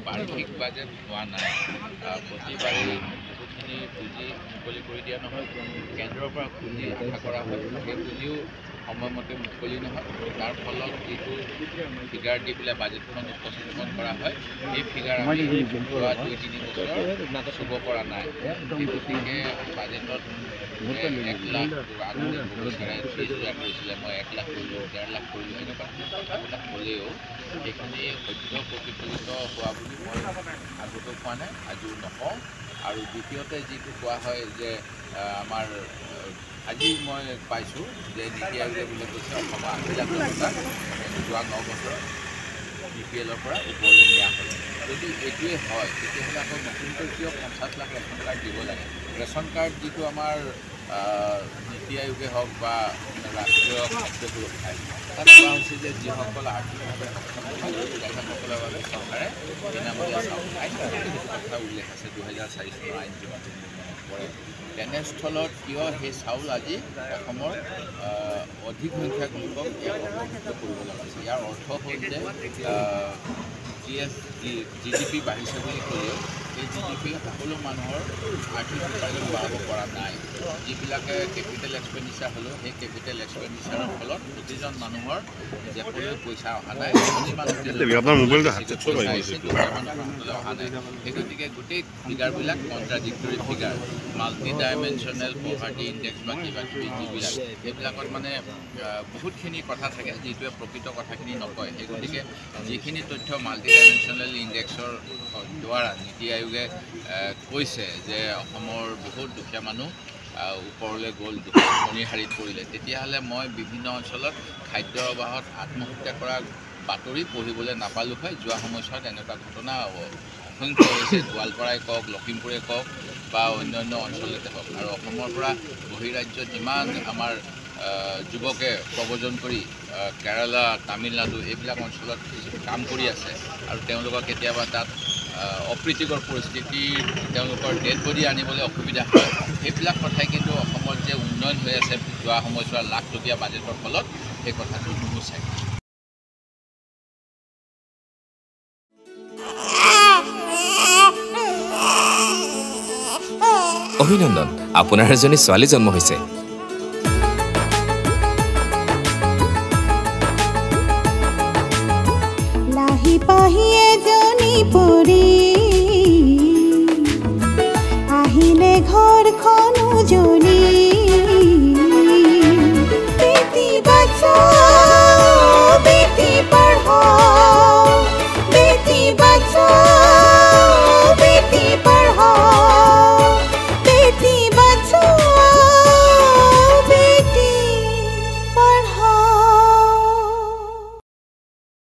বাৰ্ষিক বাজেট হোৱা নাই প্ৰতিবাৰেই বহুতখিনি পুঁজি মুকলি কৰি দিয়া নহয় কেন্দ্ৰৰ পৰা পুঁজি আশা কৰা হয় সেই পুঁজিও সময়মতে মুকলি নহয় তাৰ ফলত যিটো ফিগাৰ দি পেলাই বাজেটখন উপস্থাপন কৰা হয় সেই ফিগাৰ আমি যোৱা 2-3 বছৰ চুব পৰা নাই সেই গতিকে বাজেটত 1 লাখ আগতে বহুতৰে 30 লাখ হৈছিলে মই 1 লাখ কৰিলোঁ 1.5 লাখ কৰিলোঁ এনেকুৱা কথাবিলাক হ'লেও সেইখিনি সত্য প্ৰতিফলিত হোৱা বুলি মই আগতেও কোৱা নাই আজিও নকওঁ আৰু দ্বিতীয়তে যিটো কোৱা হয় যে আমাৰ আজি মই পাইছোঁ যে নীতি আয়োগে বুলি কৈছে অসমৰ 80 লাখ টকা যোৱা 9 বছৰ BPL পৰা ওপৰলৈ নিয়া হ'ল যদি এইটোৱে হয় তেতিয়াহ'লে আকৌ নতুনকৈ কিয় 50 লাখ ৰেচন কাৰ্ড দিব লাগে ৰেচন কাৰ্ড যিটো আমাৰ নীতি আয়োগে হওক বা ৰাষ্ট্ৰীয় খাদ্য সুৰক্ষাই তাত কোৱা হৈছে যে যিসকল আৰ্থিকভাৱে সক্ষম তেখেতসকলৰ বাবে চৰকাৰে বিনামূলীয়া চাউল আইন কথা উল্লেখ আছে 2004 চনৰ আইন যিমান পৰে তেনেস্থলত কিয় সেই চাউল আজি অসমৰ অধিক সংখ্যক লোকক ইয়াক অৱমুক্ত কৰিব লগা হৈছে ইয়াৰ অৰ্থ হ'ল যে GDP বাঢ়িছে বুলি ক'লেও এই GDP সকলো মানুহৰ আৰ্থিক উপাৰ্জন বঢ়াব পৰা নাই যিবিলাকে কেপিটেল এক্সপেণ্ডিচাৰ হ'লেও সেই কেপিটেল এক্সপেণ্ডিচাৰৰ ফলত প্ৰতিজন মানুহৰ জেপলৈ পইচা অহা নাই অহা নাই সেই গতিকে গোটেই ফিগাৰবিলাক contradictory figure multi dimensional poverty index বা কিবা কিবি যিবিলাক সেইবিলাকত মানে বহুতখিনি কথা থাকে যিটোৱে প্ৰকৃত কথাখিনি নকয় সেই গতিকে যিখিনি তথ্য মাল্টি ডাইমেনশ্যনেল ইণ্ডেক্সৰ দ্বাৰা নীতি আয়োগে কৈছে যে অসমৰ বহুত দুখীয়া মানুহ ওপৰলৈ গ'ল মণিহাৰীত পৰিলে তেতিয়াহ'লে মই বিভিন্ন অঞ্চলত খাদ্যৰ অভাৱত আত্মহত্যা কৰা বাতৰি পঢ়িবলৈ নাপালোঁ হয় যোৱা সময়ছোৱাত এনেকুৱা ঘটনা অসংখ্য হৈছে গোৱালপাৰাই কওক লখিমপুৰে কওক বা অন্যান্য অঞ্চলতে হওক আৰু অসমৰ পৰা বহিৰাজ্যত যিমান আমাৰ যুৱকে প্ৰব্ৰজন কৰি কেৰালা তামিলনাডু এইবিলাক অঞ্চলত কাম কৰি আছে আৰু তেওঁলোকক কেতিয়াবা তাত অপ্ৰীতিকৰ পৰিস্থিতিৰ তেওঁলোকৰ ডেড বডি আনিবলৈ অসুবিধা হয় সেইবিলাক কথাই কিন্তু অসমত যে উন্নয়ন হৈ আছে যোৱা সময়ছোৱাৰ লাখটকীয়া বাজেটৰ ফলত সেই কথাটো নুগুচায় অভিনন্দন আপোনাৰ এজনী ছোৱালী জন্ম হৈছে